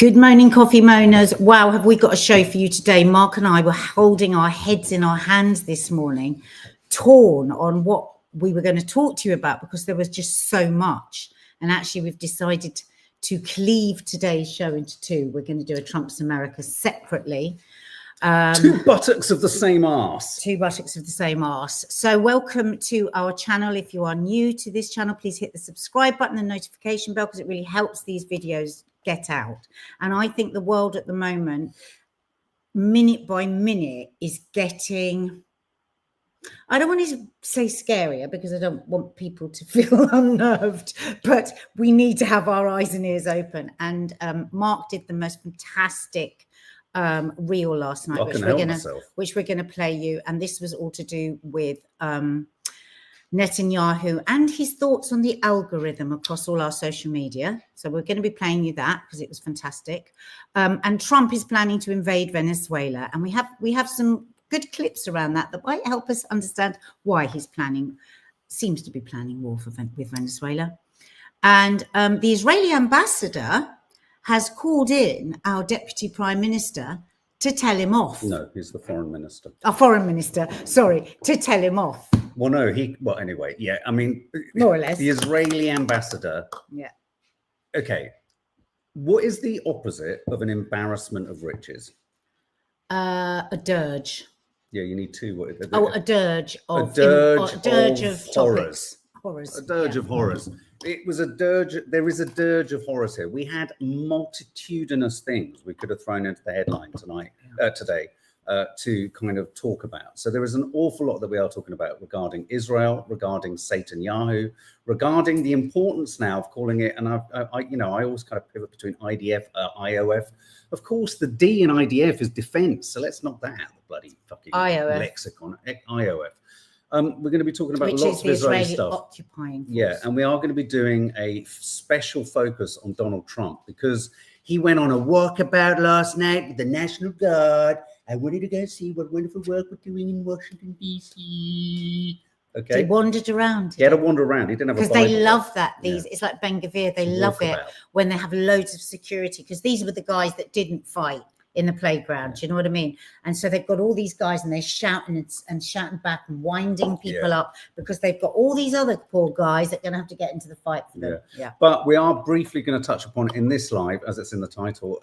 Good morning, coffee moaners. Wow, have we got a show for you today? Mark and I were holding our heads in our hands this morning, torn on what we were going to talk to you about because there was just so much. And actually, we've decided to cleave today's show into two. We're going to do a Trump's America separately. Two buttocks of the same arse. Two buttocks of the same arse. So welcome to our channel. If you are new to this channel, please hit the subscribe button and notification bell because it really helps these videos get out. And I think the world at the moment, minute by minute, is getting, I don't want to say scarier because I don't want people to feel unnerved, but we need to have our eyes and ears open. And Mark did the most fantastic reel last night, which we're gonna play you, and this was all to do with Netanyahu and his thoughts on the algorithm across all our social media. So we're going to be playing you that because it was fantastic. And Trump is planning to invade Venezuela, and we have some good clips around that might help us understand why he's seems to be planning war with Venezuela. And the Israeli ambassador has called in our deputy prime minister to tell him off. No, he's the foreign minister. Foreign minister, sorry, to tell him off. Well, no, anyway, yeah, I mean, more or less. The Israeli ambassador. Yeah. Okay. What is the opposite of an embarrassment of riches? A dirge. Yeah, you need two. A dirge of horrors. Horrors. A dirge of horrors. It was a dirge. There is a dirge of horrors here. We had multitudinous things we could have thrown into the headline today to kind of talk about. So there is an awful lot that we are talking about regarding Israel, regarding Netanyahu, regarding the importance now of calling it. And I always kind of pivot between IDF, IOF. Of course, the D in IDF is defense. So let's knock that out of the bloody fucking IOF. Lexicon. IOF. We're going to be talking about lots of Israeli stuff. Occupying force. Yeah, and we are going to be doing a special focus on Donald Trump because he went on a walkabout last night with the National Guard. I wanted to go see what wonderful work we're doing in Washington, D.C. Okay. He wandered around. He had to wander around. He didn't have a Bible. Because they love that. It's like Ben Gvir. They love it when they have loads of security because these were the guys that didn't fight in the playground. Do you know what I mean? And so they've got all these guys and they're shouting and shouting back and winding people up because they've got all these other poor guys that are going to have to get into the fight for them. Yeah. But we are briefly going to touch upon it in this live, as it's in the title,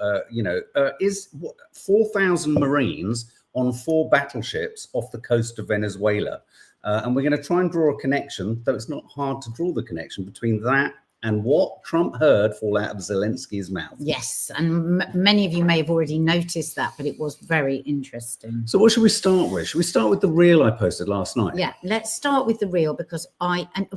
is 4,000 Marines on 4 battleships off the coast of Venezuela. And we're going to try and draw a connection, though it's not hard to draw the connection between that and what Trump heard fall out of Zelensky's mouth. Yes, and many of you may have already noticed that, but it was very interesting. So what should we start with? Should we start with the reel I posted last night? Yeah, let's start with the reel because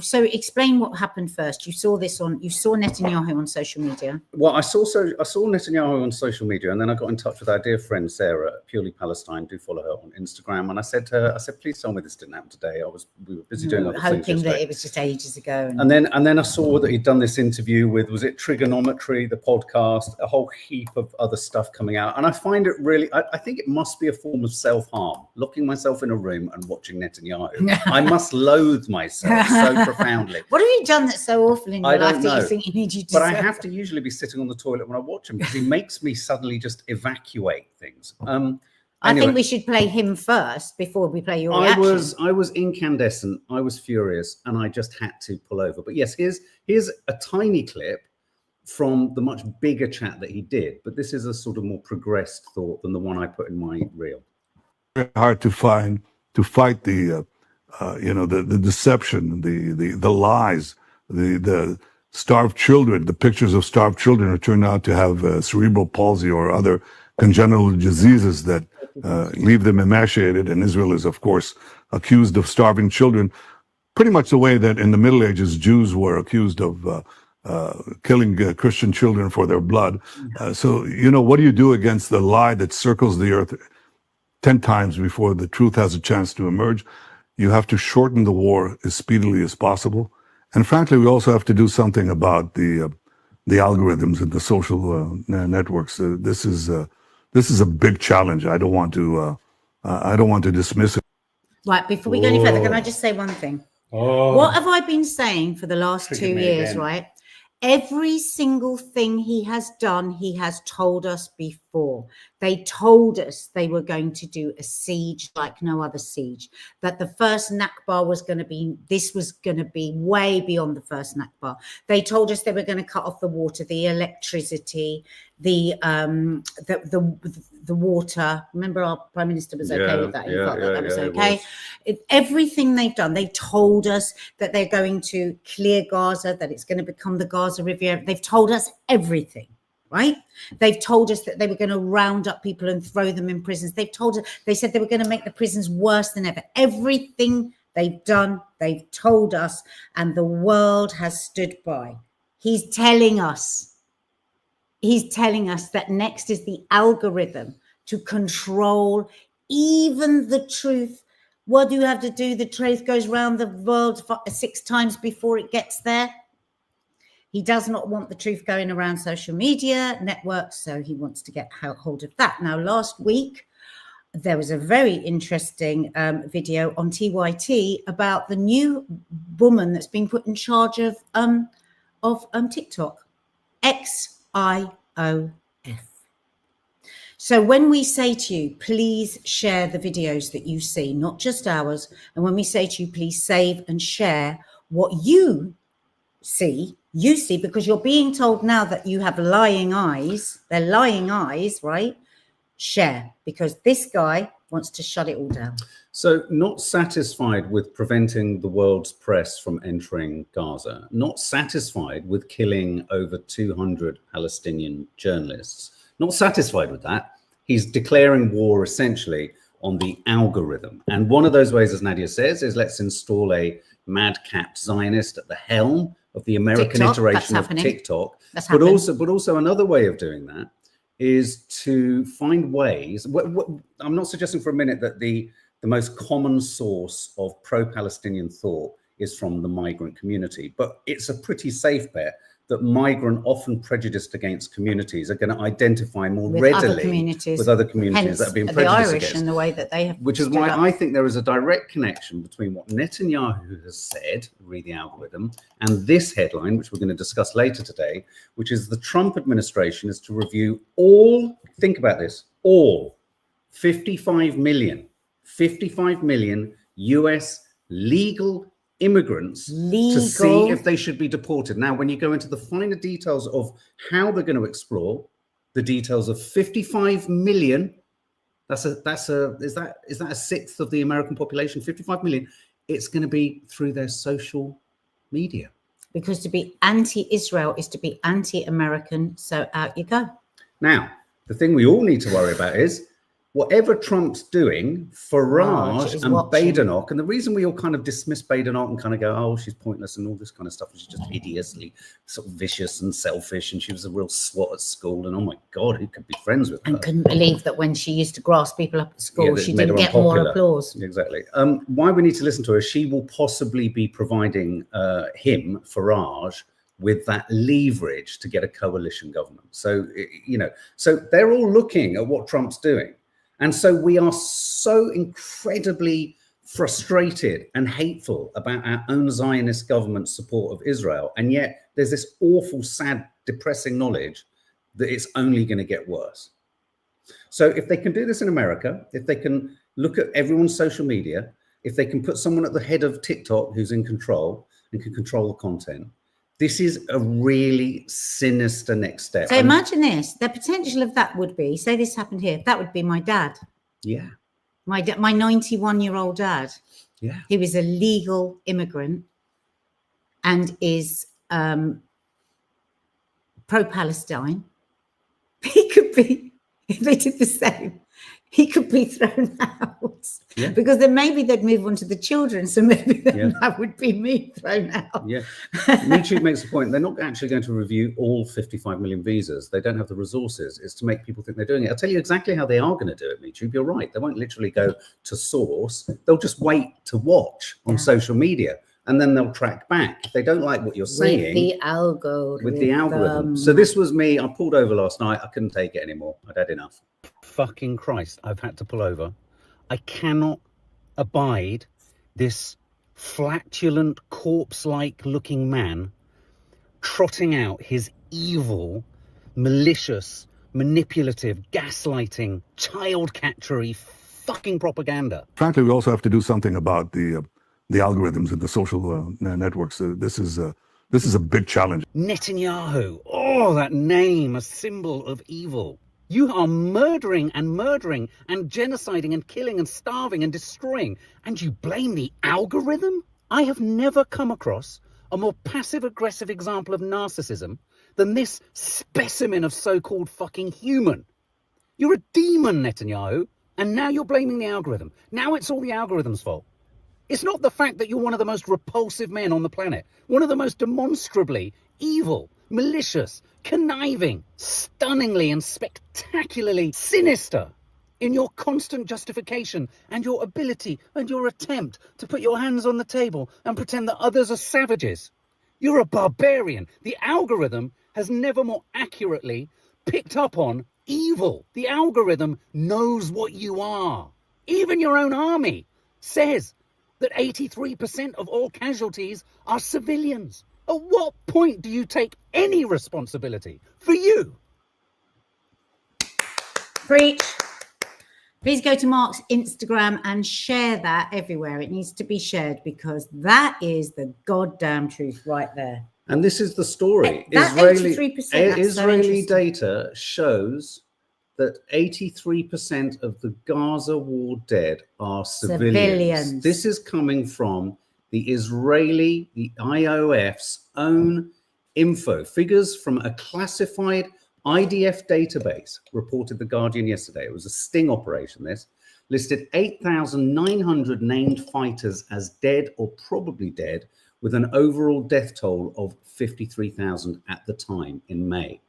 so explain what happened first. You saw Netanyahu on social media. Well, I saw Netanyahu on social media, and then I got in touch with our dear friend Sarah at Purely Palestine. Do follow her on Instagram. And I said to her, please tell me this didn't happen today. We were busy doing other things. Hoping that it was just ages ago. And then I saw that he'd done this interview with, was it Trigonometry, the podcast, a whole heap of other stuff coming out. And I find it really, I think it must be a form of self-harm, locking myself in a room and watching Netanyahu. I must loathe myself so profoundly. What have you done that's so awful in your life that you think you need you to But I have to usually be sitting on the toilet when I watch him because he makes me suddenly just evacuate things. I think we should play him first before we play your reaction. I was incandescent. I was furious, and I just had to pull over. But yes, here's a tiny clip from the much bigger chat that he did. But this is a sort of more progressed thought than the one I put in my reel. Very hard to fight the the deception, the lies, the starved children, the pictures of starved children who turn out to have cerebral palsy or other congenital diseases that leave them emaciated. And Israel is, of course, accused of starving children, pretty much the way that in the Middle Ages Jews were accused of killing Christian children for their blood. So, what do you do against the lie that circles the earth 10 times before the truth has a chance to emerge? You have to shorten the war as speedily as possible. And frankly, we also have to do something about the algorithms and the social networks. This is a big challenge. I don't want to dismiss it. Right, before we go any further, can I just say one thing? What have I been saying for the last 2 years, right? Every single thing he has done, he has told us before. They told us they were going to do a siege like no other siege, that the first Nakba was going to be, this was going to be way beyond the first Nakba. They told us they were going to cut off the water, the electricity, the water. Remember, our Prime Minister was okay with that. He felt that was okay. Everything they've done, they told us that they're going to clear Gaza, that it's going to become the Gaza Riviera. They've told us everything, right? They've told us that they were going to round up people and throw them in prisons. They've told us, they said they were going to make the prisons worse than ever. Everything they've done, they've told us, and the world has stood by. He's telling us that next is the algorithm to control even the truth. What do you have to do? The truth goes round the world 6 times before it gets there. He does not want the truth going around social media networks, so he wants to get hold of that. Now, last week, there was a very interesting video on TYT about the new woman that's been put in charge of TikTok, XIOF. So when we say to you, please share the videos that you see, not just ours, and when we say to you, please save and share what you see, because you're being told now that you have lying eyes. They're lying eyes, right? Share, because this guy wants to shut it all down. So not satisfied with preventing the world's press from entering Gaza, not satisfied with killing over 200 Palestinian journalists, not satisfied with that, he's declaring war essentially on the algorithm. And one of those ways, as Nadia says, is let's install a madcap Zionist at the helm of the American iteration of TikTok. But also another way of doing that is to find ways. I'm not suggesting for a minute that the most common source of pro-Palestinian thought is from the migrant community, but it's a pretty safe bet that migrant, often prejudiced against communities, are going to identify more readily with other communities that have been prejudiced Irish against. And the way that they have, which is why I think there is a direct connection between what Netanyahu has said, read the algorithm, and this headline, which we're going to discuss later today, which is the Trump administration is to review all, think about this, all 55 million US legal immigrants to see if they should be deported. Now, when you go into the finer details of how they're going to explore the details of 55 million, is that a sixth of the American population? 55 million. It's going to be through their social media. Because to be anti-Israel is to be anti-American. So out you go. Now, the thing we all need to worry about is whatever Trump's doing, Farage and Badenoch, and the reason we all kind of dismiss Badenoch and kind of go, oh, she's pointless and all this kind of stuff, she's just hideously sort of vicious and selfish, and she was a real swot at school, and oh my God, who could be friends with her? And couldn't believe that when she used to grass people up at school, she didn't get more applause. Exactly. Why we need to listen to her, she will possibly be providing Farage, with that leverage to get a coalition government. So, so they're all looking at what Trump's doing. And so we are so incredibly frustrated and hateful about our own Zionist government support of Israel. And yet there's this awful, sad, depressing knowledge that it's only going to get worse. So if they can do this in America, if they can look at everyone's social media, if they can put someone at the head of TikTok who's in control and can control the content, this is a really sinister next step. So imagine this, the potential of that would be, say this happened here, that would be my dad. Yeah. My 91-year-old dad. Yeah. He was a legal immigrant and is pro-Palestine. He could be, if they did the same, he could be thrown out. Yeah. Because then maybe they'd move on to the children. So maybe that would be me thrown out. Yeah. YouTube makes a point. They're not actually going to review all 55 million visas. They don't have the resources. It's to make people think they're doing it. I'll tell you exactly how they are going to do it, YouTube. You're right. They won't literally go to source. They'll just wait to watch on social media. And then they'll track back. If they don't like what you're saying. With the algorithm. So this was me. I pulled over last night. I couldn't take it anymore. I'd had enough. Fucking Christ, I've had to pull over. I cannot abide this flatulent, corpse-like looking man trotting out his evil, malicious, manipulative, gaslighting, child catchery fucking propaganda. Frankly, we also have to do something about the algorithms and the social networks. This is a big challenge. Netanyahu, oh, that name, a symbol of evil. You are murdering and genociding and killing and starving and destroying, and you blame the algorithm? I have never come across a more passive-aggressive example of narcissism than this specimen of so-called fucking human. You're a demon, Netanyahu, and now you're blaming the algorithm. Now it's all the algorithm's fault. It's not the fact that you're one of the most repulsive men on the planet, one of the most demonstrably evil, malicious, conniving, stunningly and spectacularly sinister in your constant justification and your ability and your attempt to put your hands on the table and pretend that others are savages. You're a barbarian. The algorithm has never more accurately picked up on evil. The algorithm knows what you are. Even your own army says that 83% of all casualties are civilians. At what point do you take any responsibility for you? Preach. Please go to Mark's Instagram and share that everywhere. It needs to be shared because that is the goddamn truth right there. And this is the story. That 83%, Israeli data shows that 83% of the Gaza war dead are civilians. This is coming from the IOF's own info. Figures from a classified IDF database, reported The Guardian yesterday. It was a sting operation, this. Listed 8,900 named fighters as dead or probably dead, with an overall death toll of 53,000 at the time in May.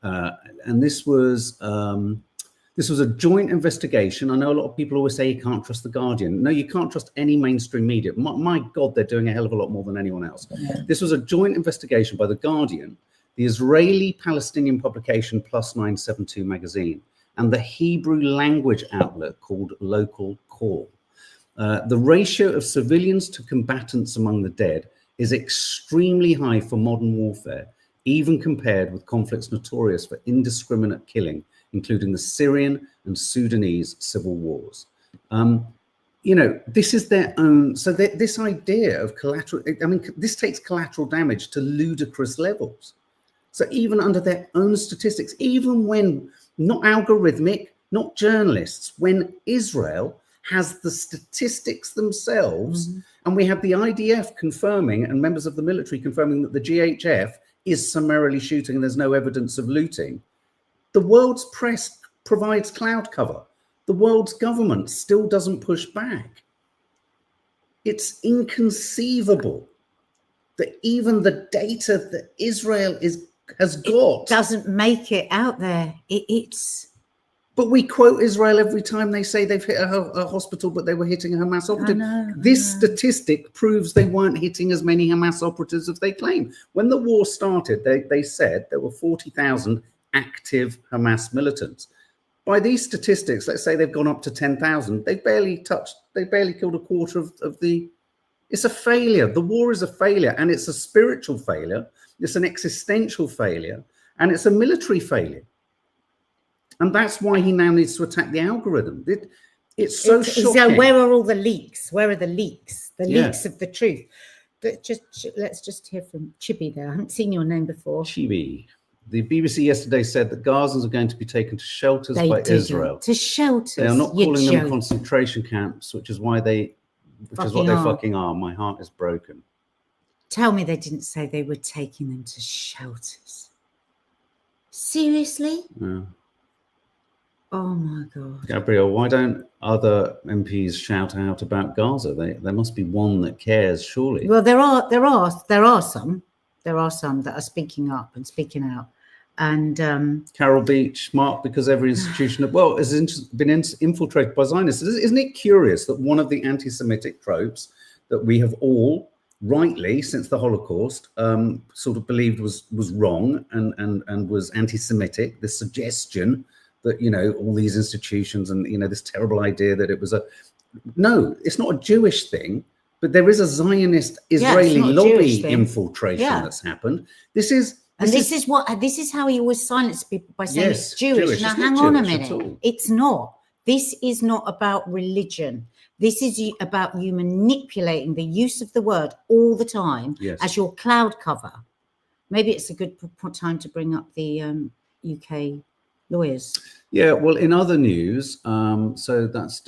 And this was a joint investigation. I know a lot of people always say you can't trust The Guardian. No, you can't trust any mainstream media. My God, they're doing a hell of a lot more than anyone else. Yeah. This was a joint investigation by The Guardian, the Israeli-Palestinian publication Plus 972 magazine, and the Hebrew language outlet called Local Call. The ratio of civilians to combatants among the dead is extremely high for modern warfare, even compared with conflicts notorious for indiscriminate killing, including the Syrian and Sudanese civil wars. This is their own. So this idea of collateral, this takes collateral damage to ludicrous levels. So even under their own statistics, even when not algorithmic, not journalists, when Israel has the statistics themselves, and we have the IDF confirming and members of the military confirming that the GHF is summarily shooting and there's no evidence of looting, the world's press provides cloud cover. The world's government still doesn't push back. It's inconceivable that even the data that Israel has got doesn't make it out there. But we quote Israel every time they say they've hit a hospital, but they were hitting a Hamas operative. This statistic proves they weren't hitting as many Hamas operatives as they claim. When the war started, they said there were 40,000 active Hamas militants. By these statistics, let's say they've gone up to 10,000. They barely killed a quarter of the. It's a failure. The war is a failure, and it's a spiritual failure. It's an existential failure, and it's a military failure. And that's why he now needs to attack the algorithm. It's so shocking. So where are all the leaks? Where are the leaks? The leaks of the truth. Let's just hear from Chibi there. I haven't seen your name before. Chibi. The BBC yesterday said that Gazans are going to be taken to shelters by Israel. To shelters. They are not calling them concentration camps, which is what they fucking are. My heart is broken. Tell me they didn't say they were taking them to shelters. Seriously? Yeah. Oh my God. Gabriel, why don't other MPs shout out about Gaza? There must be one that cares, surely. Well, there are some. There are some that are speaking up and speaking out. And Carol Beach, Mark, because every institution has been infiltrated by Zionists. Isn't it curious that one of the anti-Semitic tropes that we have all rightly, since the Holocaust, sort of believed was wrong and was anti-Semitic, the suggestion that, all these institutions and, this terrible idea that it was no, it's not a Jewish thing. But there is a Zionist Israeli lobby infiltration that's happened. This is how he always silenced people, by saying it's Jewish. Now hang on a minute. It's not. This is not about religion. This is about you manipulating the use of the word all the time as your cloud cover. Maybe it's a good time to bring up the UK lawyers. Yeah, well, in other news, so that's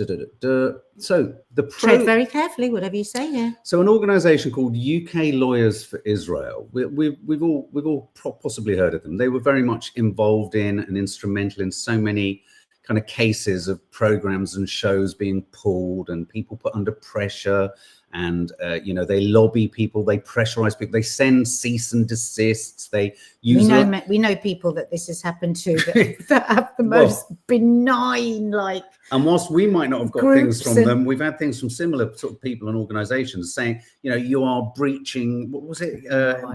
so the tread very carefully, whatever you say here. So an organisation called UK Lawyers for Israel. We've all possibly heard of them. They were very much involved in and instrumental in so many kind of cases of programs and shows being pulled and people put under pressure. And, they lobby people, they pressurize people, they send cease and desists, they use... We know people that this has happened to that have the most benign, And whilst we might not have got things from them, we've had things from similar sort of people and organizations saying, you are breaching, what was it,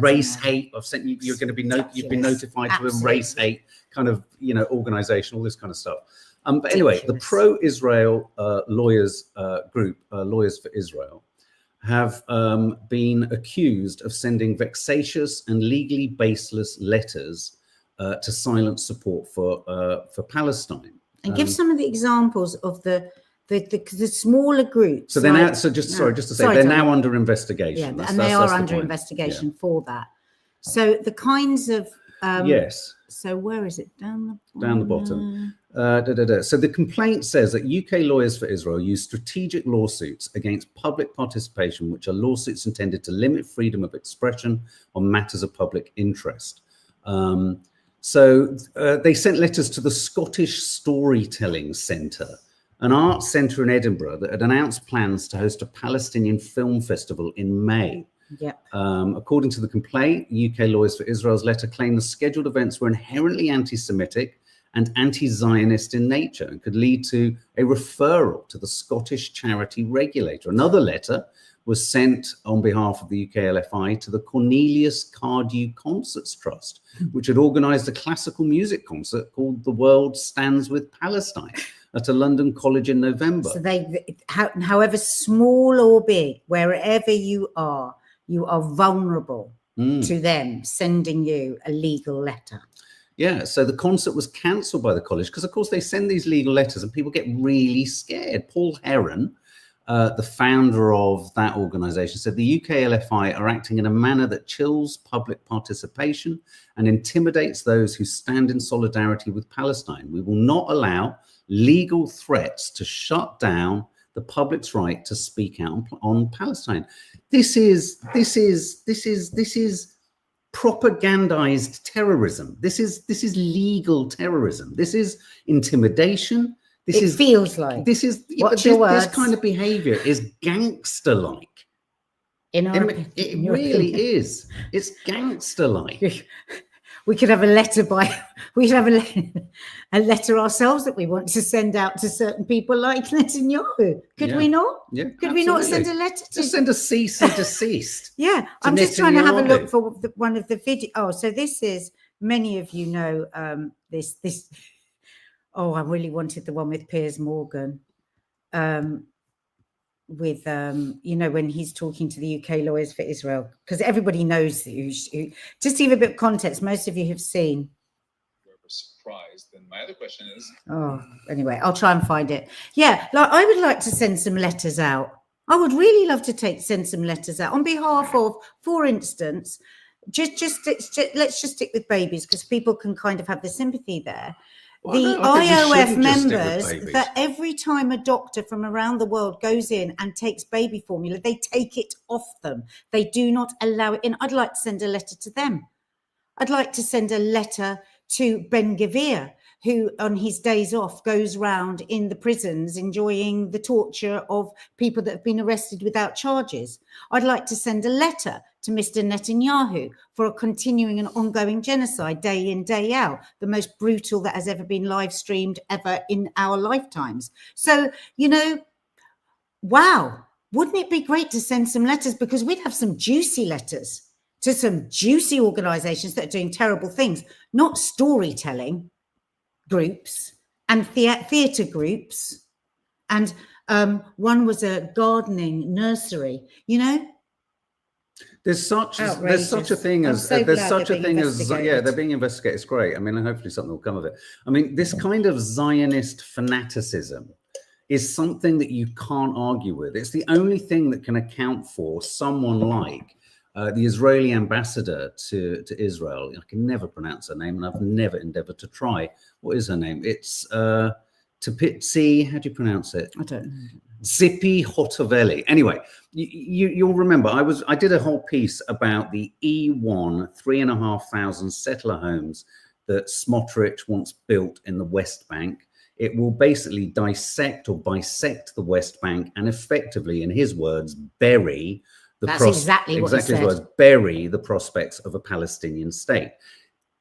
race hate. I've sent you, you're going to be, you've been notified to a race hate kind of, organization, all this kind of stuff. But anyway, the pro-Israel lawyers group, Lawyers for Israel, have been accused of sending vexatious and legally baseless letters to silence support for Palestine. And give some of the examples of the smaller groups. So they're now, they're now under investigation. Yeah, they are under investigation for that. So the kinds of yes. So where is it? Down the bottom. So the complaint says that UK Lawyers for Israel use strategic lawsuits against public participation, which are lawsuits intended to limit freedom of expression on matters of public interest. So they sent letters to the Scottish Storytelling Centre, an art centre in Edinburgh that had announced plans to host a Palestinian film festival in May. Yep. According to the complaint, UK Lawyers for Israel's letter claimed the scheduled events were inherently anti-Semitic and anti-Zionist in nature and could lead to a referral to the Scottish charity regulator. Another letter was sent on behalf of the UK LFI to the Cornelius Cardew Concerts Trust, which had organised a classical music concert called The World Stands with Palestine at a London college in November. So however small or big, wherever you are vulnerable to them sending you a legal letter. Yeah, so the concert was cancelled by the college because, of course, they send these legal letters and people get really scared. Paul Heron, the founder of that organisation, said the UK LFI are acting in a manner that chills public participation and intimidates those who stand in solidarity with Palestine. We will not allow legal threats to shut down the public's right to speak out on Palestine. This is propagandized terrorism. This is legal terrorism. This is intimidation. This kind of behavior is gangster-like. It really is. It's gangster-like. We could have a letter a letter ourselves that we want to send out to certain people like Netanyahu. Could we not? Yeah. Could we not send a letter to? Just send a cease and desist. Yeah. I'm just trying to have a look for one of the video. Oh, so this is, many of you know this. Oh, I really wanted the one with Piers Morgan. With when he's talking to the UK Lawyers for Israel, because everybody knows just to give a bit of context, most of you have seen. Surprised, then my other question is, anyway, I'll try and find it. Yeah, I would like to send some letters out. I would really love to send some letters out on behalf of, for instance, let's just stick with babies because people can kind of have the sympathy there. The IOF members, that every time a doctor from around the world goes in and takes baby formula, they take it off them. They do not allow it in. I'd like to send a letter to them. I'd like to send a letter to Ben Gvir, who on his days off goes round in the prisons enjoying the torture of people that have been arrested without charges. I'd like to send a letter to Mr. Netanyahu for a continuing and ongoing genocide day in, day out, the most brutal that has ever been live streamed ever in our lifetimes. So, wow, wouldn't it be great to send some letters? Because we'd have some juicy letters to some juicy organizations that are doing terrible things, not storytelling groups and theatre groups and One was a gardening nursery, you know. There's such a thing as they're being investigated. It's great. I mean, hopefully something will come of it. I mean, this kind of Zionist fanaticism is something that you can't argue with. It's the only thing that can account for someone like the Israeli ambassador to Israel. I can never pronounce her name, and I've never endeavored to try. What is her name? It's Tepitzi. How do you pronounce it? I don't know. Zippy Hotovely. Anyway, you'll remember I did a whole piece about the E1 3,500 settler homes that Smotrich wants built in the West Bank. It will basically dissect or bisect the West Bank and effectively, in his words, bury the bury the prospects of a Palestinian state.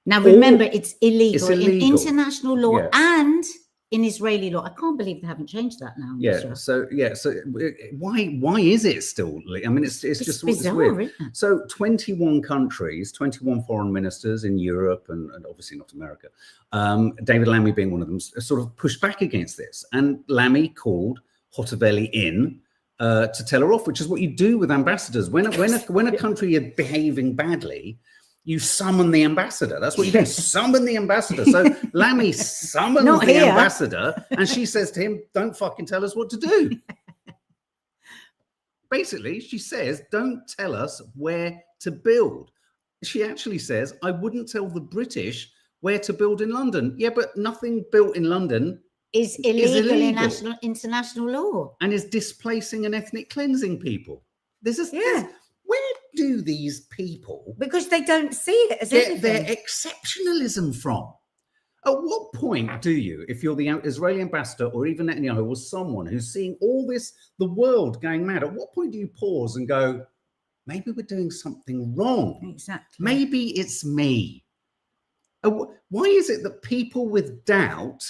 Now remember, it's illegal in international law, yeah, and in Israeli law. I can't believe they haven't changed that now. Yeah. So why is it still? I mean, it's just bizarre, weird. Isn't it? So 21 countries, 21 foreign ministers in Europe and obviously not America. David Lammy being one of them, sort of pushed back against this, and Lammy called Hotovely in to tell her off, which is what you do with ambassadors. When a country is behaving badly, you summon the ambassador. That's what you do. Summon the ambassador. So Lammy summons the ambassador, and she says to him, "Don't fucking tell us what to do." Basically, she says, "Don't tell us where to build." She actually says, "I wouldn't tell the British where to build in London." Yeah, but nothing built in London is illegal in international law and is displacing and ethnic cleansing people. Where do these people, because they don't see it as get their exceptionalism from? At what point do you, if you're the Israeli ambassador or even Netanyahu or someone who's seeing all this, the world going mad, at what point do you pause and go, maybe we're doing something wrong? Exactly. Maybe it's me. Why is it that people with doubt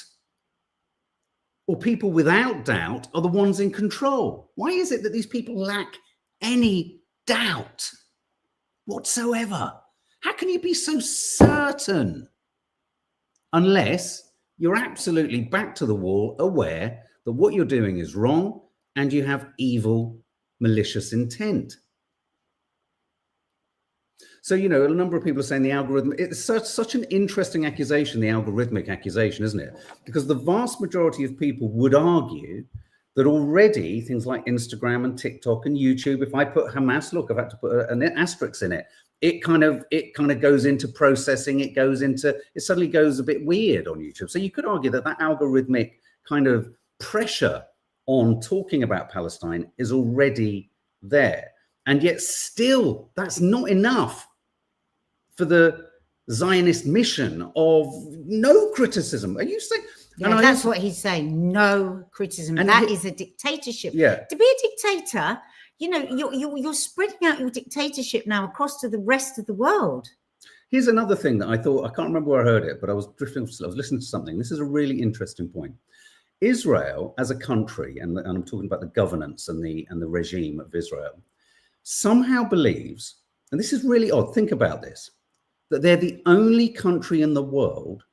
or people without doubt are the ones in control? Why is it that these people lack any doubt whatsoever? How can you be so certain? Unless you're absolutely back to the wall, aware that what you're doing is wrong and you have evil, malicious intent. So, you know, a number of people are saying the algorithm, it's such an interesting accusation, the algorithmic accusation, isn't it? Because the vast majority of people would argue that already things like Instagram and TikTok and YouTube, if I put Hamas, look, I've had to put an asterisk in it. It kind of goes into processing. It suddenly goes a bit weird on YouTube. So you could argue that algorithmic kind of pressure on talking about Palestine is already there. And yet still, that's not enough for the Zionist mission of no criticism. Are you saying? Yeah, that's what he's saying. No criticism. And that is a dictatorship. Yeah. To be a dictator, you know, you're spreading out your dictatorship now across to the rest of the world. Here's another thing that I thought, I can't remember where I heard it, but I was listening to something. This is a really interesting point. Israel as a country, and I'm talking about the governance and the regime of Israel, somehow believes, and this is really odd, think about this, that they're the only country in the world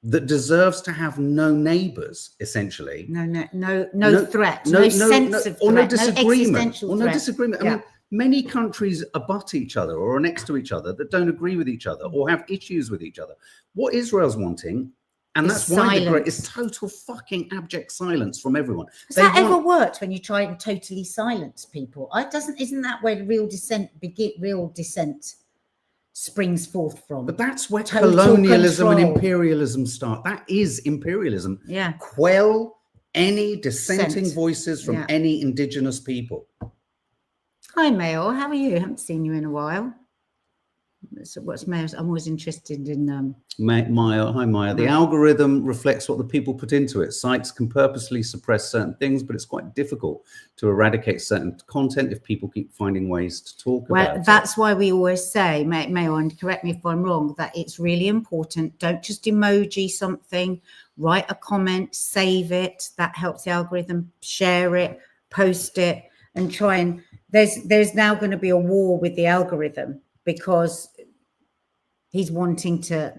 that deserves to have no neighbors, essentially. No threat, no sense of threat, no disagreement. No disagreement. I mean, many countries abut each other or are next to each other that don't agree with each other or have issues with each other. What Israel's wanting, and that's why it's total fucking abject silence from everyone. Has that ever worked when you try and totally silence people? Isn't that where real dissent springs forth from? But that's where colonialism and imperialism start. That is imperialism. Yeah. Quell any dissenting voices from any indigenous people. Hi, Mayor. How are you? I haven't seen you in a while. So what's Mayor? I'm always interested in Maya. Hi, Maya. The algorithm reflects what the people put into it. Sites can purposely suppress certain things, but it's quite difficult to eradicate certain content if people keep finding ways to talk about it. Well, that's why we always say, Mayor, and correct me if I'm wrong, that it's really important. Don't just emoji something, write a comment, save it. That helps the algorithm. Share it, post it, and try and there's now going to be a war with the algorithm, because he's wanting to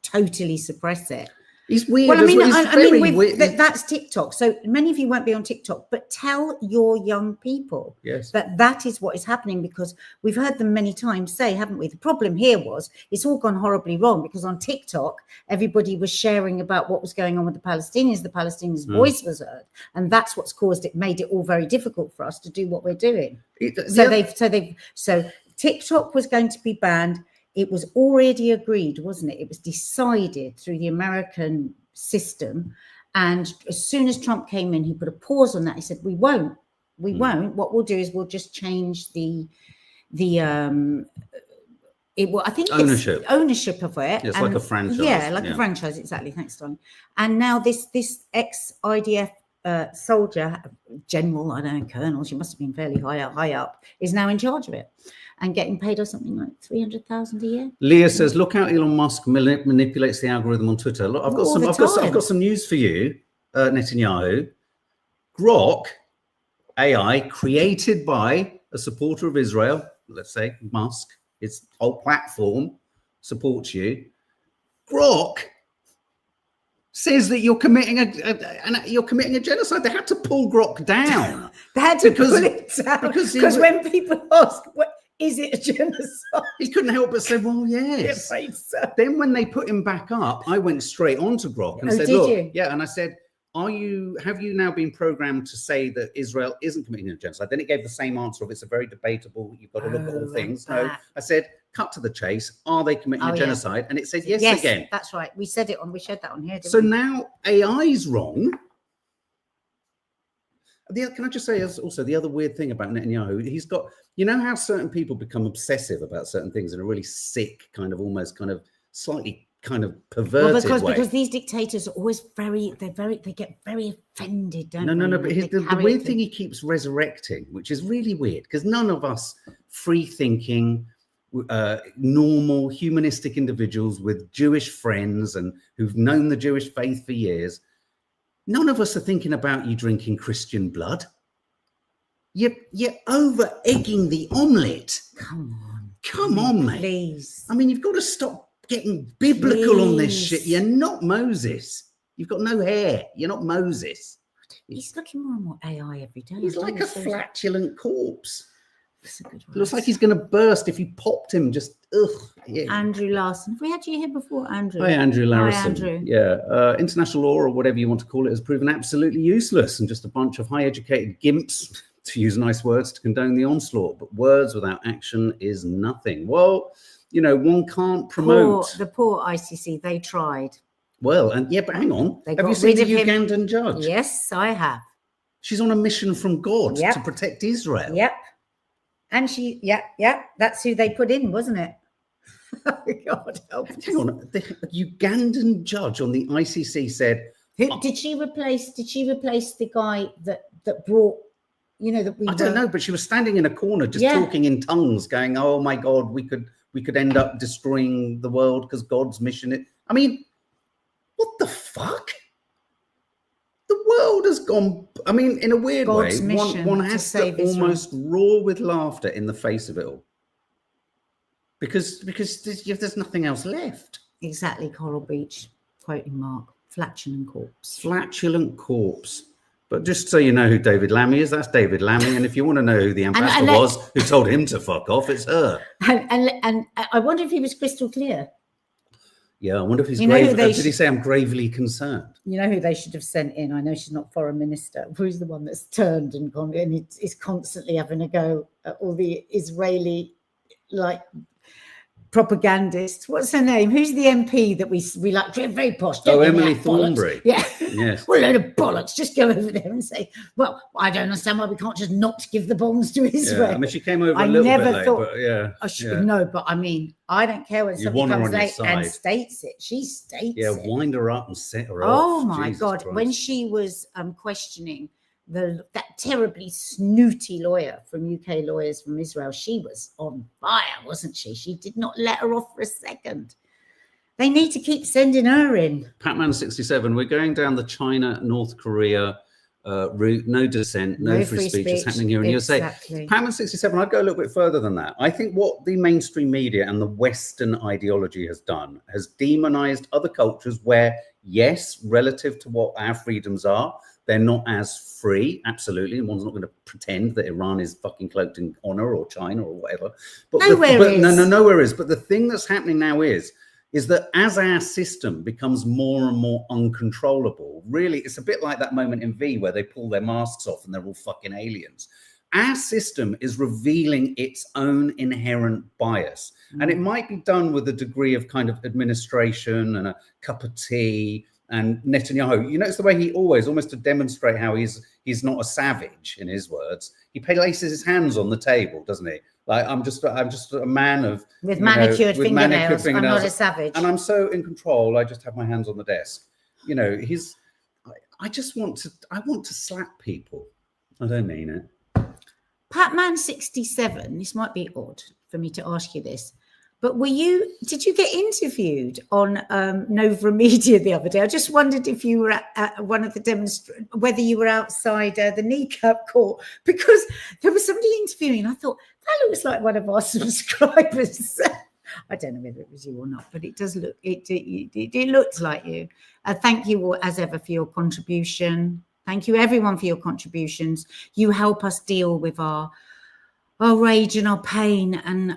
totally suppress it. He's weird. Well, I mean, He's very weird. that's TikTok. So many of you won't be on TikTok, but tell your young people that is what is happening, because we've heard them many times say, haven't we? The problem here was it's all gone horribly wrong, because on TikTok, everybody was sharing about what was going on with the Palestinians. The Palestinians' voice was heard, and that's what's made it all very difficult for us to do what we're doing. So TikTok was going to be banned. It was already agreed, wasn't it? It was decided through the American system. And as soon as Trump came in, he put a pause on that. He said, we won't. What we'll do is we'll just change I think ownership of it. It's like a franchise. Yeah, like a franchise, exactly. Thanks, Don. And now this ex-IDF soldier, general, I don't know, colonel, she must have been fairly high up, is now in charge of it and getting paid or something like 300,000 a year. Leah says, "Look how Elon Musk manipulates the algorithm on Twitter." Look, I've got some news for you, Netanyahu. Grok AI, created by a supporter of Israel, let's say Musk, its whole platform supports you. Grok says that you're committing a genocide. They had to pull Grok down. They had to pull it down because when people ask, is it a genocide? He couldn't help but say, well, yes. So. Then when they put him back up, I went straight on to Grok and said, look, yeah, and I said, have you now been programmed to say that Israel isn't committing a genocide? Then it gave the same answer of it's a very debatable, you've got to look at all things. No, I said, cut to the chase. Are they committing a genocide? And it said yes again. That's right. We shared that on here. So now AI's wrong. Can I just say also the other weird thing about Netanyahu, he's got, you know how certain people become obsessive about certain things in a really sick kind of almost kind of slightly kind of perverted way. Because these dictators are always they get very offended, don't they? No, but the weird thing he keeps resurrecting, which is really weird, because none of us free-thinking, normal, humanistic individuals with Jewish friends and who've known the Jewish faith for years, none of us are thinking about you drinking Christian blood. You're over-egging the omelette. Come on, mate. Please. I mean, you've got to stop getting biblical on this shit. You're not Moses. You've got no hair. You're not Moses. He's looking more and more AI every day. He's like a flatulent corpse. That's a good one. Looks like he's going to burst if you popped him. Just Yeah. Andrew Larson. Have we had you here before, Andrew? Hi, Andrew Larson. Hi, Andrew. Yeah, international law, or whatever you want to call it, has proven absolutely useless and just a bunch of high-educated gimps, to use nice words, to condone the onslaught. But words without action is nothing. Well, one can't promote. The poor ICC, they tried. Well, but hang on. Have you seen the Ugandan judge? Yes, I have. She's on a mission from God to protect Israel. Yep. And that's who they put in, wasn't it? God help us. Hang on, the Ugandan judge on the ICC said, did she replace the guy that brought, that we I don't know, but she was standing in a corner just talking in tongues, going, oh my God, we could end up destroying the world because God's mission. I mean, what the fuck? The world has gone, I mean, in a weird way, one has to almost roar with laughter in the face of it all. Because there's nothing else left. Exactly, Coral Beach, quoting Mark, flatulent corpse. Flatulent corpse. But just so you know who David Lammy is, that's David Lammy. And if you want to know who the ambassador was who told him to fuck off, it's her. And I wonder if he was crystal clear. Yeah, I wonder if he's grave. Did he say I'm gravely concerned? You know who they should have sent in? I know she's not foreign minister. Who's the one that's turned and gone and is constantly having a go at all the Israeli propagandists. What's her name? Who's the MP that we like? Very posh. Emily Thornberry. Yeah. Yes. Well, a load of bollocks. Just go over there and say, well, I don't understand why we can't just not give the bombs to Israel. Yeah. I mean, she came over a little bit late, but yeah. No, but I mean, I don't care when somebody comes late and states it. She states it. Yeah, wind her up and set her off. Oh, my God. Christ. When she was questioning that terribly snooty lawyer from UK Lawyers from Israel, she was on fire, wasn't she? She did not let her off for a second. They need to keep sending her in. PMAN 67, we're going down the China, North Korea route, no dissent, no free speech is happening here in the USA. PMAN 67, I'd go a little bit further than that. I think what the mainstream media and the Western ideology has done has demonized other cultures where, yes, relative to what our freedoms are, they're not as free. Absolutely. And one's not going to pretend that Iran is fucking cloaked in honor or China or whatever. But nowhere is. But the thing that's happening now is that as our system becomes more and more uncontrollable, really, it's a bit like that moment in V where they pull their masks off and they're all fucking aliens. Our system is revealing its own inherent bias. And it might be done with a degree of kind of administration and a cup of tea. And Netanyahu, you notice the way he always, almost to demonstrate how he's not a savage, in his words, he places his hands on the table, doesn't he? Like, I'm just a man of with manicured fingernails. I'm not a savage, and I'm so in control. I just have my hands on the desk. You know, I want to slap people. I don't mean it. PMAN 67. This might be odd for me to ask you this, but did you get interviewed on Nova Media the other day? I just wondered if you were at one of the whether you were outside the kneecap court, because there was somebody interviewing. I thought, that looks like one of our subscribers. I don't know whether it was you or not, but it does look, it looks like you. Thank you all, as ever, for your contribution. Thank you, everyone, for your contributions. You help us deal with our rage and our pain. And,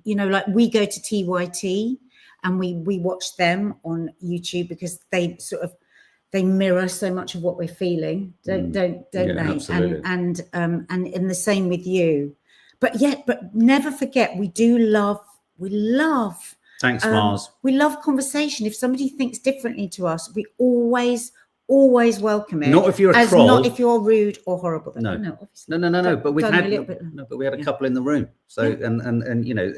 you know, like, we go to TYT and we watch them on YouTube because they they mirror so much of what we're feeling, don't they? Absolutely. And the same with you. But never forget, we love. Thanks, Mars. We love conversation. If somebody thinks differently to us, we always welcome it. Not if you're a troll. Not if you're rude or horrible. No, obviously. No. But we had a couple in the room. So and you know,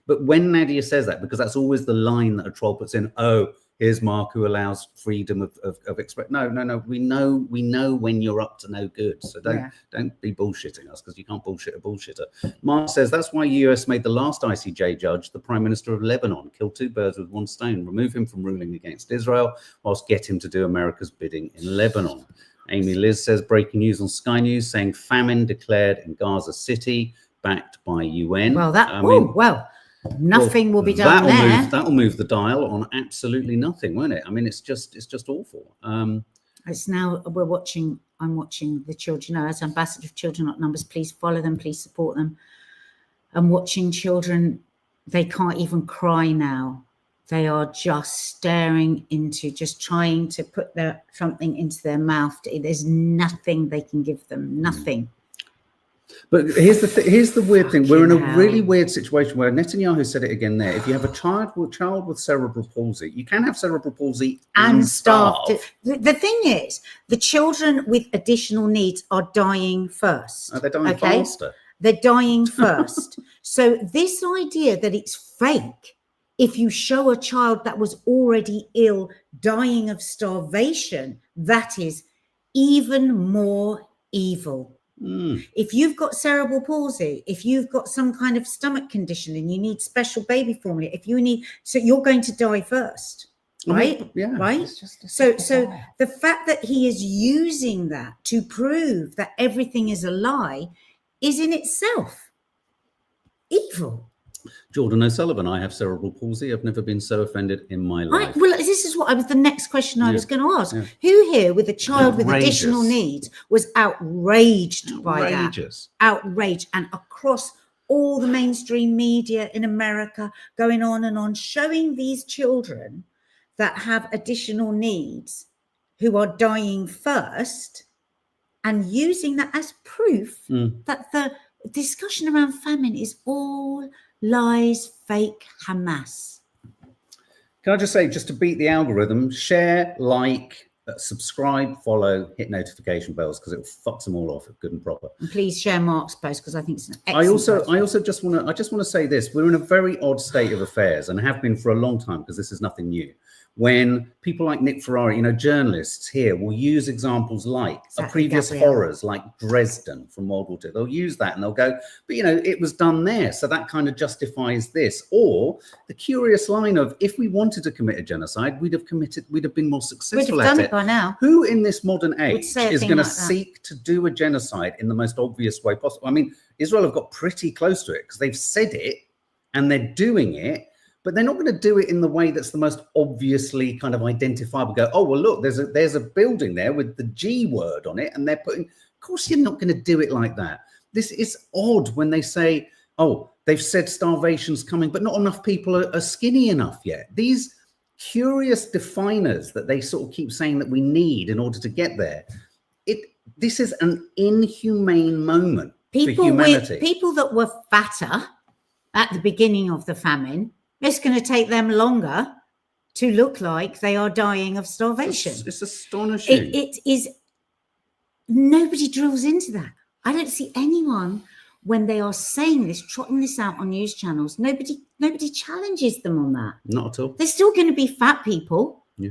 but when Nadia says that, because that's always the line that a troll puts in. Oh, here's Mark who allows freedom of expression. No. We know when you're up to no good. So don't be bullshitting us, because you can't bullshit a bullshitter. Mark says that's why US made the last ICJ judge the Prime Minister of Lebanon. Kill two birds with one stone. Remove him from ruling against Israel, whilst get him to do America's bidding in Lebanon. Amy Liz says breaking news on Sky News saying famine declared in Gaza City, backed by UN. Well, nothing will be done there. That'll move the dial on absolutely nothing, won't it? I mean, it's just awful. It's now I'm watching the children. As ambassador of Children Not Numbers, please follow them, please support them. I'm watching children. They can't even cry now. They are just staring into, just trying to put something into their mouth. There's nothing they can give them. Nothing. But here's the weird thing. We're in a really weird situation where Netanyahu said it again there. If you have a child with cerebral palsy, you can have cerebral palsy and starve. The thing is, the children with additional needs are dying first. They're dying faster. They're dying first. So this idea that it's fake, if you show a child that was already ill, dying of starvation, that is even more evil. If you've got cerebral palsy, if you've got some kind of stomach condition and you need special baby formula, so you're going to die first, right? Right. So the fact that he is using that to prove that everything is a lie is in itself evil. Jordan O'Sullivan, I have cerebral palsy. I've never been so offended in my life. Right. Well, this is the next question I was going to ask. Who here with a child with additional needs was outraged by that? Outraged. And across all the mainstream media in America, going on and on, showing these children that have additional needs who are dying first and using that as proof that the discussion around famine is all lies, fake, Hamas. Can I just say, just to beat the algorithm, share, like, subscribe, follow, hit notification bells, because it fucks them all off good and proper. And please share Mark's post, because I think it's an excellent I also just want to say this. We're in a very odd state of affairs, and have been for a long time, because this is nothing new. When people like Nick Ferrari, journalists here will use examples like previous horrors, like Dresden from World War II. They'll use that and they'll go, but it was done there, so that kind of justifies this. Or the curious line of, if we wanted to commit a genocide, we'd have been more successful at it. by now. Who in this modern age say a is thing going to like that. seek to do a genocide in the most obvious way possible? I mean, Israel have got pretty close to it because they've said it and they're doing it, but they're not going to do it in the way that's the most obviously kind of identifiable. Go, oh, well, look, there's a building there with the G word on it, and they're putting, of course, you're not going to do it like that. This is odd when they say, oh, they've said starvation's coming, but not enough people are skinny enough yet. These curious definers that they sort of keep saying that we need in order to get there. This is an inhumane moment for humanity. People that were fatter at the beginning of the famine, it's going to take them longer to look like they are dying of starvation. It's astonishing. It is. Nobody drills into that. I don't see anyone when they are saying this, trotting this out on news channels. Nobody challenges them on that. Not at all. They're still going to be fat people. Yeah.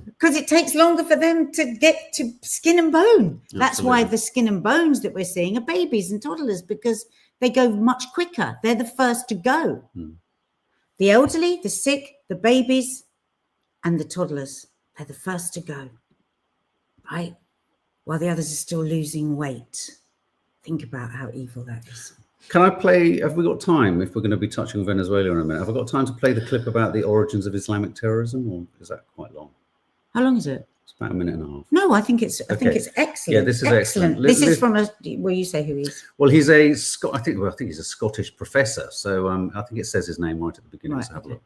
Because it takes longer for them to get to skin and bone. That's why the skin and bones that we're seeing are babies and toddlers, because they go much quicker. They're the first to go. The elderly, the sick, the babies, and the toddlers, they're the first to go, right? While the others are still losing weight. Think about how evil that is. Can I play, have we got time, if we're going to be touching on Venezuela in a minute, have I got time to play the clip about the origins of Islamic terrorism, or is that quite long? How long is it? It's about a minute and a half. No, I think it's excellent. Yeah, this is excellent. This is from will you say who he is? Well, he's a I think he's a Scottish professor. So I think it says his name right at the beginning. Right, so have a look.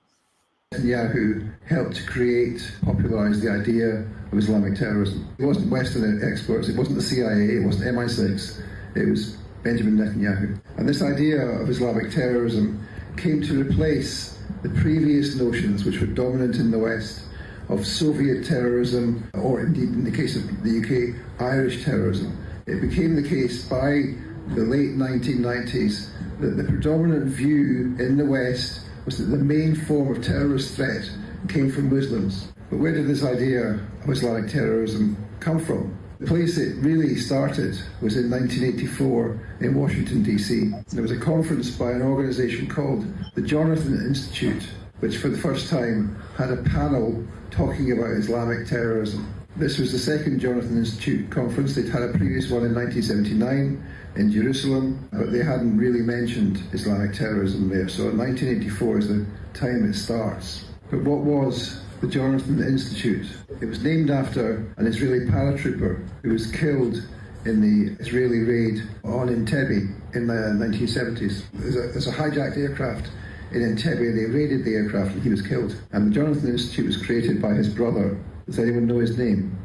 Netanyahu helped to create, popularise the idea of Islamic terrorism. It wasn't Western experts, it wasn't the CIA, it wasn't MI6, it was Benjamin Netanyahu. And this idea of Islamic terrorism came to replace the previous notions which were dominant in the West of Soviet terrorism, or indeed in the case of the UK, Irish terrorism. It became the case by the late 1990s that the predominant view in the West was that the main form of terrorist threat came from Muslims. But where did this idea of Islamic terrorism come from? The place it really started was in 1984 in Washington, D.C. There was a conference by an organisation called the Jonathan Institute, which for the first time had a panel talking about Islamic terrorism. This was the second Jonathan Institute conference. They'd had a previous one in 1979 in Jerusalem, but they hadn't really mentioned Islamic terrorism there. So 1984 is the time it starts. But what was the Jonathan Institute? It was named after an Israeli paratrooper who was killed in the Israeli raid on Entebbe in the 1970s. There's a hijacked aircraft in Entebbe. They raided the aircraft and he was killed. And the Jonathan Institute was created by his brother. Does anyone know his name?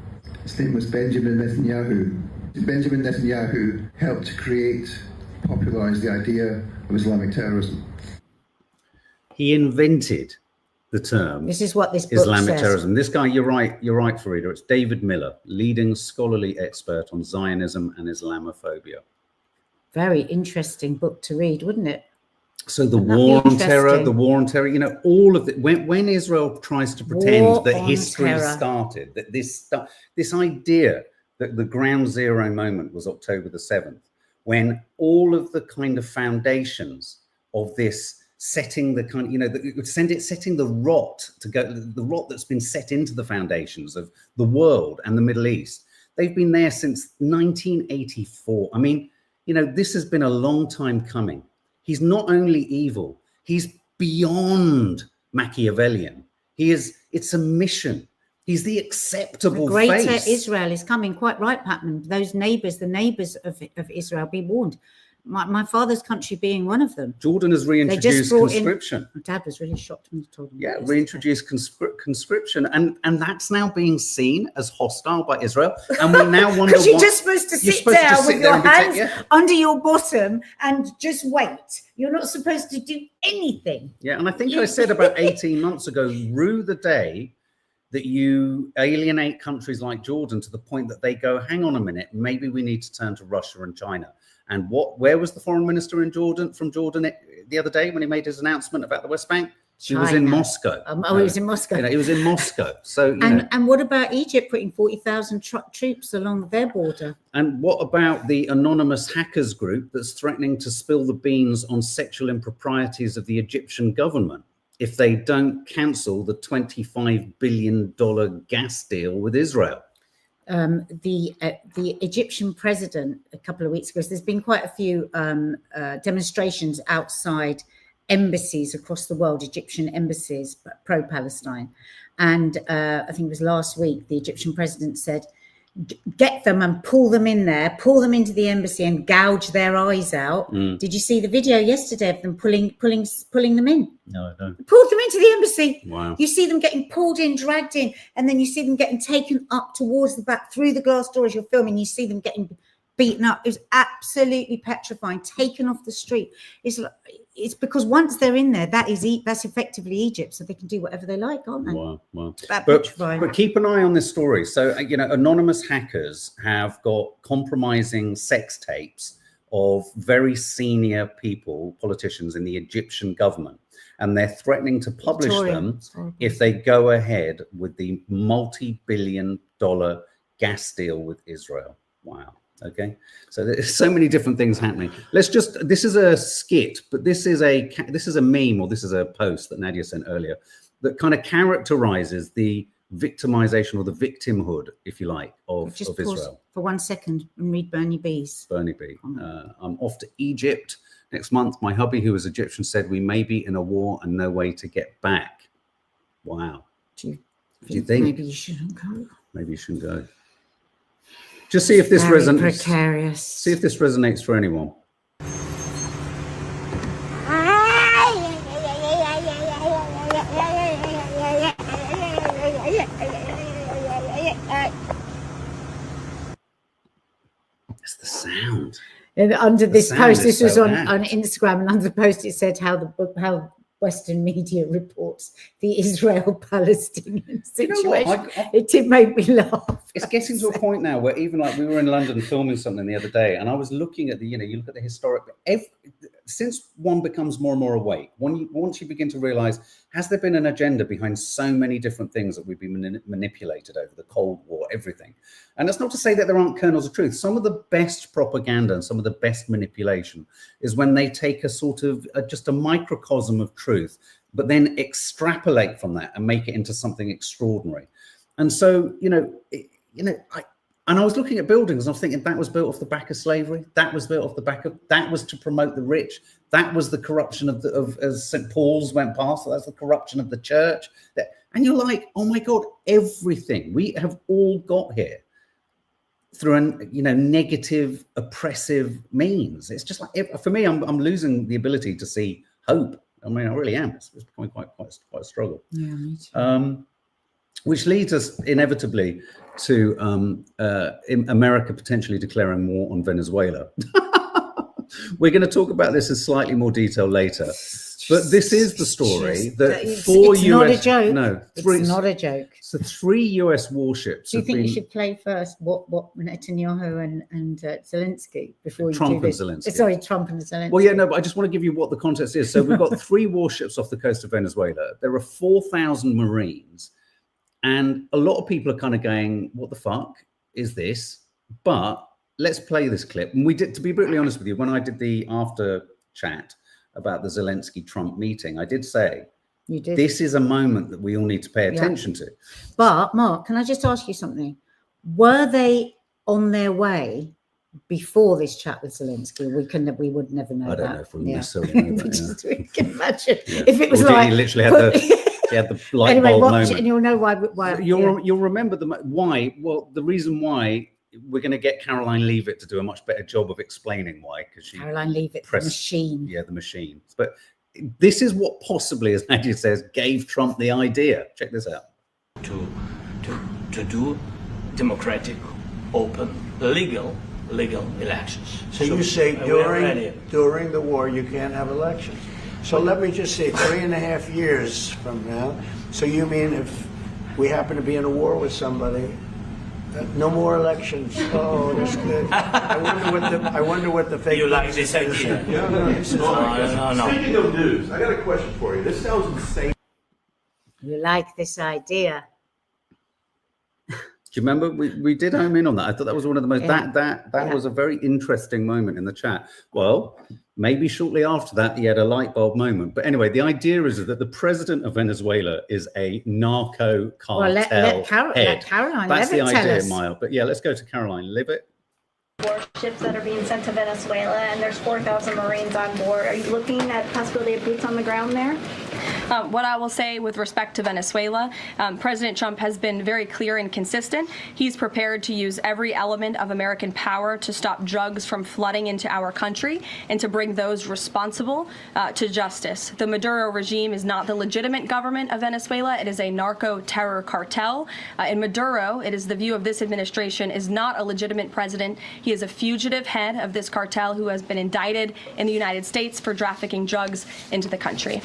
His name was Benjamin Netanyahu. Benjamin Netanyahu helped to create, popularise the idea of Islamic terrorism. He invented the term. This is what this book Islamic says. terrorism. This guy, you're right, Farida. It's David Miller, leading scholarly expert on Zionism and Islamophobia. Very interesting book to read, wouldn't it? So the war on terror, you know, all of it. When Israel tries to pretend that history started, that this idea that the ground zero moment was October the 7th, when all of the kind of foundations of this setting the kind of, you know, setting the rot to go, the rot that's been set into the foundations of the world and the Middle East, they've been there since 1984. I mean, you know, this has been a long time coming. He's not only evil, he's beyond Machiavellian. It's a mission. He's the acceptable the greater face. Israel is coming. Quite right, Patman. Those neighbours, the neighbours of Israel, be warned. My father's country being one of them. Jordan has reintroduced conscription. My dad was really shocked when he told me. Yeah, reintroduced conscription, and that's now being seen as hostile by Israel. And we now wonder because you're just supposed to sit down with your hands under your bottom and just wait. You're not supposed to do anything. Yeah, and I think I said about 18 months ago, rue the day that you alienate countries like Jordan to the point that they go, hang on a minute, maybe we need to turn to Russia and China. And where was the foreign minister from Jordan the other day when he made his announcement about the West Bank? He was in Moscow. He was in Moscow. You know, he was in Moscow. So, and what about Egypt putting 40,000 troops along their border? And what about the anonymous hackers group that's threatening to spill the beans on sexual improprieties of the Egyptian government? if they don't cancel the $25 billion gas deal with Israel. The Egyptian president a couple of weeks ago, so there's been quite a few demonstrations outside embassies across the world, Egyptian embassies, pro-Palestine. And I think it was last week, the Egyptian president said, get them and pull them in there, pull them into the embassy and gouge their eyes out. Did you see the video yesterday of them pulling them in? No, I don't. Pulled them into the embassy. Wow. You see them getting pulled in, dragged in, and then you see them getting taken up towards the back through the glass door as you're filming. You see them getting beaten up. It was absolutely petrifying, taken off the street. It's because once they're in there, that's effectively Egypt, so they can do whatever they like, aren't they? Wow. But keep an eye on this story. So, anonymous hackers have got compromising sex tapes of very senior people, politicians in the Egyptian government, and they're threatening to publish them if they go ahead with the multi-billion-dollar gas deal with Israel. Wow. Okay, so there's so many different things happening. This is a skit, but this is a meme, or this is a post that Nadia sent earlier that kind of characterizes the victimization or the victimhood, if you like, of Israel. For 1 second and read Bernie B's. Bernie B. I'm off to Egypt next month. My hubby, who is Egyptian, said we may be in a war and no way to get back. Wow. Do you think maybe you shouldn't go? Maybe you shouldn't go. Just see if this resonates. Precarious. See if this resonates for anyone. It's the sound. And under this post, this was so on apt. Instagram, and under the post it said how Western media reports the Israel-Palestinian situation. It did make me laugh. It's getting to a point now where even like we were in London filming something the other day, and I was looking at you look at the historic. Since one becomes more and more awake, once you begin to realize, has there been an agenda behind so many different things that we've been manipulated over the Cold War, everything? And that's not to say that there aren't kernels of truth. Some of the best propaganda and some of the best manipulation is when they take a sort of just a microcosm of truth, but then extrapolate from that and make it into something extraordinary. And so, I was looking at buildings and I was thinking that was built off the back of slavery. That was built off the back of, that was to promote the rich. That was the corruption of as St. Paul's went past. That's the corruption of the church. And you're like, oh my God, everything we have all got here through negative, oppressive means. It's just like, for me, I'm losing the ability to see hope. I mean, I really am. It's becoming quite a struggle. Yeah, me too. Which leads us inevitably to America potentially declaring war on Venezuela. We're going to talk about this in slightly more detail later. But this is the story that it's US... not a joke. No. It's not a joke. So 3 US warships. Do you think you should play first what Netanyahu and Zelensky before you Trump do this? and Zelensky. Sorry, Trump and Zelensky. Well, yeah, no, but I just want to give you what the context is. So we've got 3 warships off the coast of Venezuela. There are 4,000 Marines. And a lot of people are kind of going, what the fuck is this? But let's play this clip. And we did, to be brutally honest with you, when I did the after chat about the Zelensky-Trump meeting, I did say, you did. This is a moment that we all need to pay attention to. But Mark, can I just ask you something? Were they on their way before this chat with Zelensky? We would never know that. I don't know if we necessarily know that. We can imagine if it was he literally had the light anyway, bulb watch moment. It and you'll know why. You'll remember why. Well, the reason why we're going to get Caroline Leavitt to do a much better job of explaining why, because Caroline Leavitt, the machine. Yeah, the machine. But this is what possibly, as Nadia says, gave Trump the idea. Check this out. To do democratic, open, legal elections. So you say during the war you can't have elections. So let me just say 3.5 years from now. So you mean if we happen to be in a war with somebody, no more elections? Oh, that's good. I wonder what the fake. You like this idea? No. Speaking of news, I got a question for you. This sounds insane. You like this idea? Do you remember we did home in on that? I thought that was one of the most that was a very interesting moment in the chat. Well, Maybe shortly after that, he had a light bulb moment. But anyway, the idea is that the president of Venezuela is a narco cartel let Caroline That's the Levitt tell idea, us. Maya. But yeah, let's go to Caroline Levitt. Warships that are being sent to Venezuela, and there's 4,000 Marines on board. Are you looking at the possibility of boots on the ground there? What I will say with respect to Venezuela, President Trump has been very clear and consistent. He's prepared to use every element of American power to stop drugs from flooding into our country and to bring those responsible to justice. The Maduro regime is not the legitimate government of Venezuela. It is a narco-terror cartel. In Maduro, it is the view of this administration, is not a legitimate president. He is a fugitive head of this cartel who has been indicted in the United States for trafficking drugs into the country.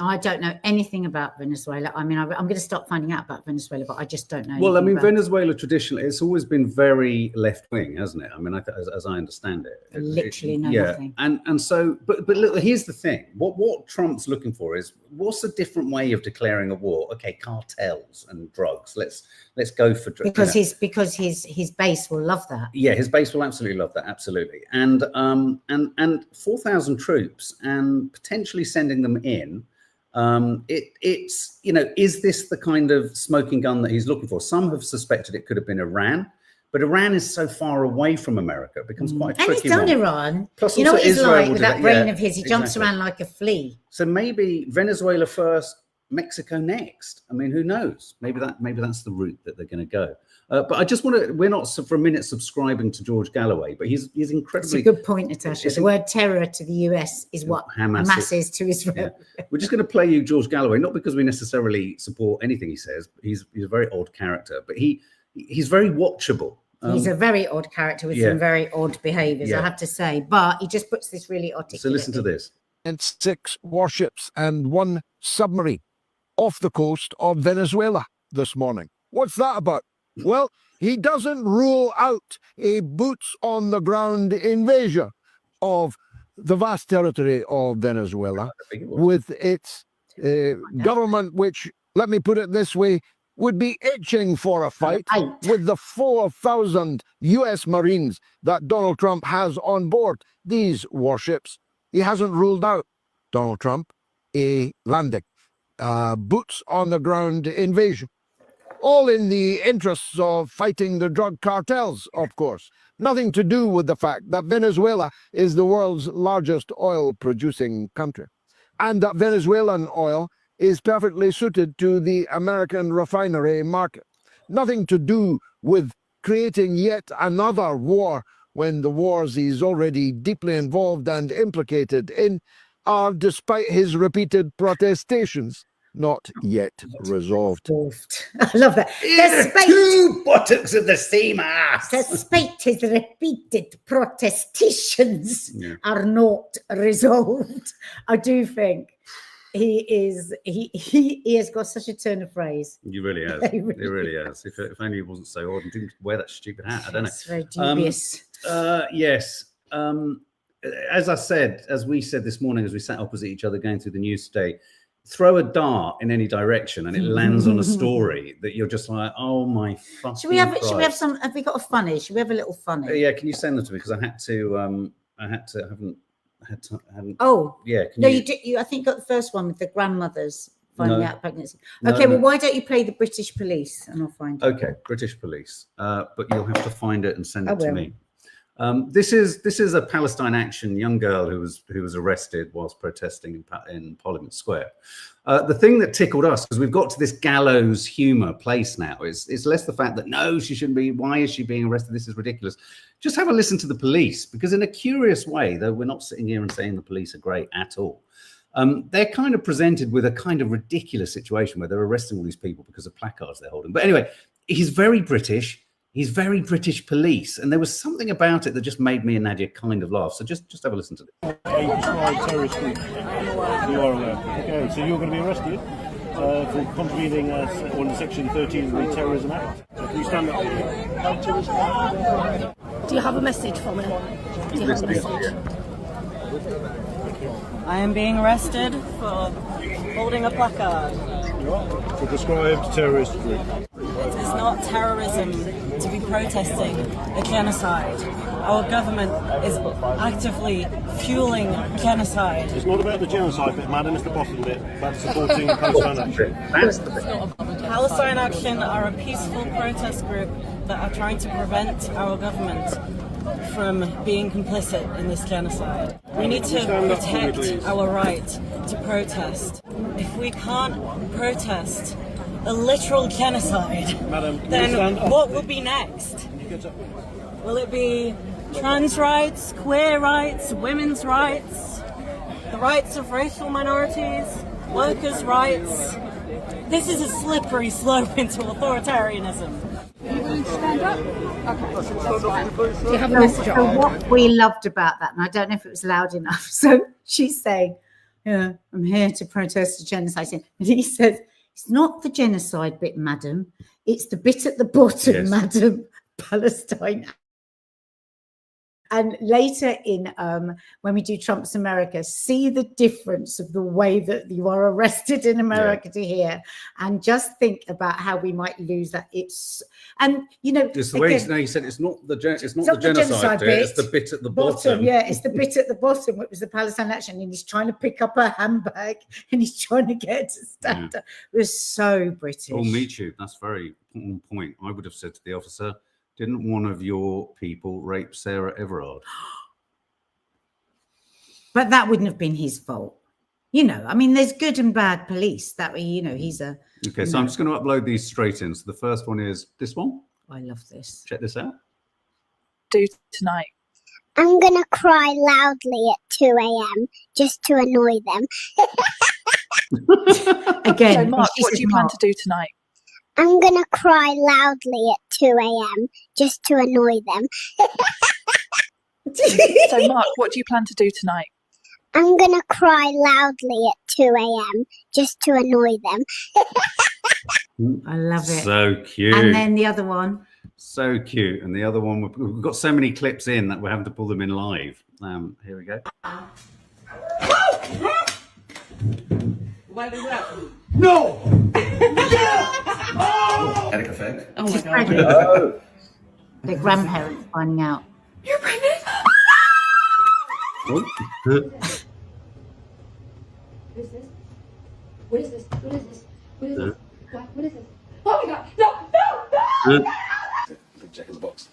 I don't know anything about Venezuela. I mean, I'm going to start finding out about Venezuela, but I just don't know. Well, I mean, about Venezuela traditionally, it's always been very left wing, hasn't it? I mean, as I understand it, literally know yeah. nothing. And so, but look, here's the thing: what Trump's looking for is what's a different way of declaring a war? Okay, cartels and drugs. Let's go for drugs because his base will love that. Yeah, his base will absolutely love that, absolutely. And 4,000 troops and potentially sending them in. It's is this the kind of smoking gun that he's looking for? Some have suspected it could have been Iran, but Iran is so far away from America, it becomes quite a tricky. And he's done one. Iran. Plus, you know what he's Israel like with that brain of his? He jumps exactly. around like a flea. So maybe Venezuela first, Mexico next. I mean, who knows? Maybe that's the route that they're going to go. But I just want to. We're not for a minute subscribing to George Galloway, but he's incredibly. It's a good point, Natasha. The word terror to the US is what Hamas is to Israel. Yeah. We're just going to play you George Galloway, not because we necessarily support anything he says. But he's a very odd character, but he's very watchable. He's a very odd character with some very odd behaviours, I have to say. But he just puts this really articulate. So listen to this. And 6 warships and 1 submarine off the coast of Venezuela this morning. What's that about? Well, he doesn't rule out a boots-on-the-ground invasion of the vast territory of Venezuela with its government, which, let me put it this way, would be itching for a fight with the 4,000 U.S. Marines that Donald Trump has on board these warships. He hasn't ruled out, Donald Trump, a landing, boots-on-the-ground invasion. All in the interests of fighting the drug cartels, of course. Nothing to do with the fact that Venezuela is the world's largest oil-producing country, and that Venezuelan oil is perfectly suited to the American refinery market. Nothing to do with creating yet another war when the wars he's already deeply involved and implicated in are, despite his repeated protestations, not yet resolved. I love that. Despite 2 buttocks of the same ass. Despite his repeated protestations are not resolved. I do think he has got such a turn of phrase. He really has. He really has. If only he wasn't so odd and didn't wear that stupid hat. I don't know. It's very dubious. Yes. As we said this morning, as we sat opposite each other going through the news today, throw a dart in any direction and it lands on a story that you're just like, oh my fucking Should we have Christ. some? Have we got a funny? Should we have a little funny? Yeah, can you send them to me? Because I hadn't. Oh yeah. You did. I think you got the first one with the grandmothers finding out pregnancy. Okay, well, why don't you play the British police and I'll find it. Okay, British police. But you'll have to find it and send it to me. This is a Palestine Action young girl who was arrested whilst protesting in Parliament Square. The thing that tickled us, because we've got to this gallows humor place now, is less the fact that no, she shouldn't be. Why is she being arrested? This is ridiculous. Just have a listen to the police, because in a curious way, though we're not sitting here and saying the police are great at all, they're kind of presented with a kind of ridiculous situation where they're arresting all these people because of placards they're holding. But anyway, he's very British. He's very British police, and there was something about it that just made me and Nadia kind of laugh. So just have a listen to this. A tried terrorist group. You are aware. Okay, so you're going to be arrested for contravening under Section 13 of the Terrorism Act. So can you stand up? Do you have a message for me? Do you have a message? I am being arrested for holding a placard. For prescribed terrorist group. It is not terrorism to be protesting a genocide. our government is actively fueling genocide. It's not about the genocide bit, madam, it's the bottom bit, about supporting Palestine Action. That's the bit. Palestine Action are a peaceful protest group that are trying to prevent our government from being complicit in this genocide. We need to protect our right to protest. If we can't protest a literal genocide, Madam, then what will be next? Will it be trans rights, queer rights, women's rights, the rights of racial minorities, workers' rights? This is a slippery slope into authoritarianism. Are you going to stand up? Okay, that's fine. Do you have a So, message? so what we loved about that, and I don't know if it was loud enough, so she's saying, yeah, I'm here to protest the genocide. And he says, it's not the genocide bit, madam. It's the bit at the bottom, Yes. madam, Palestine. And later in when we do Trump's America, see the difference of the way that you are arrested in America to here, and just think about how we might lose that. It's and you know, It's the way again, he said it's not the not genocide bit, it's the bit at the bottom. Yeah, it's the bit at the bottom, which was the Palestine Action, and he's trying to pick up her handbag and he's trying to get her to stand up. It was so British. Oh, me too. That's very on point. I would have said to the officer, didn't one of your people rape Sarah Everard? But that wouldn't have been his fault. You know, I mean, there's good and bad police. That way, you know, he's a... Okay, so I'm just going to upload these straight in. So the first one is this one. I love this. Check this out. Do tonight. I'm gonna cry loudly at 2 a.m. just to annoy them. Again, So, Mark, what do you plan to do tonight? I'm gonna cry loudly at 2 a.m. just to annoy them. So, Mark, what do you plan to do tonight? I'm gonna cry loudly at 2 a.m. just to annoy them. I love it. So cute. And then the other one. So cute. And the other one, we've got so many clips in that we're having to pull them in live. Here we go. What is that? No! Static effect. Oh my She's god. pregnant. Oh. The grandparents finding out. You're pregnant? Oh. What is this? What is this? What is this? What is this? What is this? Oh my god! No! No! No! Check in the box.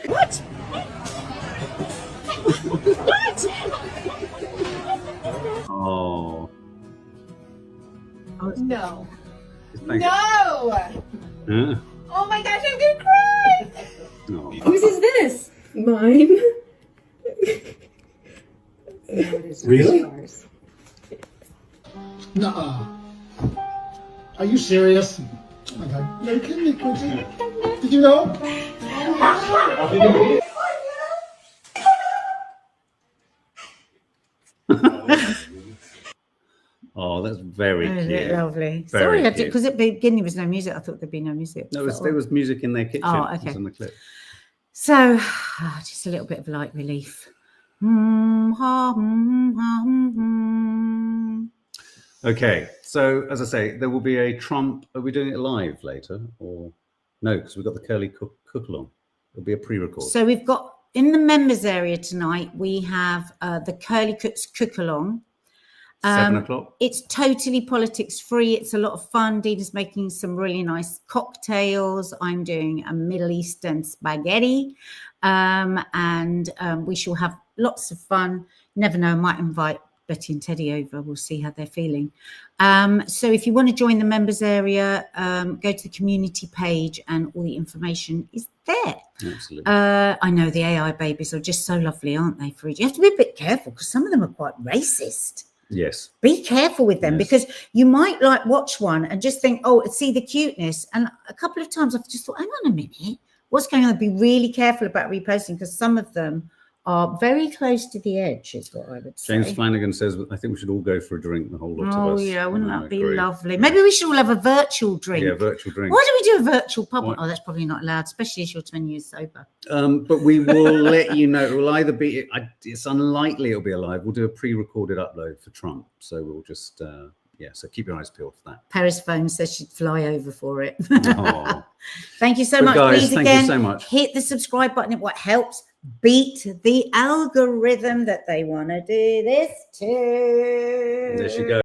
What? What? Oh. No. Thank No! you. Oh my gosh, I'm gonna cry! Oh. Whose is this? Mine. Really? Nuh-uh. Are you serious? Oh my God. You're kidding me, Quincy. Did you know? Oh, that's very Isn't cute. it lovely? Very Sorry, I did cute. because at the beginning there was no music. I thought there'd be no music. No, there was music in their kitchen. Oh, It was okay. in the clip. So, just a little bit of light relief. Okay, so as I say, there will be a Trump. Are we doing it live later, or no? Because we've got the curly cook along. It'll be a pre-record. So we've got in the members area tonight. We have the Curly Cooks cook along. 7 o'clock. It's totally politics free. It's a lot of fun. Dina's making some really nice cocktails. I'm doing a Middle Eastern spaghetti. And we shall have lots of fun. Never know, I might invite Betty and Teddy over. We'll see how they're feeling. So if you want to join the members area, go to the community page and all the information is there. Absolutely. I know the AI babies are just so lovely, aren't they, Farid? You have to be a bit careful because some of them are quite racist. Yes. Be careful with them because you might like watch one and just think, oh, see the cuteness. And a couple of times I've just thought, hang on a minute, what's going on? Be really careful about reposting because some of them are very close to the edge, is what I would say. James Flanagan says, I think we should all go for a drink, the whole lot of Oh, us. yeah, wouldn't I that be agree. lovely? Maybe we should all have a virtual drink. Yeah, virtual drink. Why do we do a virtual pub? Why- Oh, that's probably not allowed, especially as you're 10 years sober. But we will let you know. It will either be, it's unlikely it'll be alive. We'll do a pre-recorded upload for Trump. So we'll just Yeah, so keep your eyes peeled for that. Paris phone says she'd fly over for it. Oh. Thank you so But much. guys, Please, thank again, you so much. hit the subscribe button. It what helps beat the algorithm that they want to do this too. There she goes.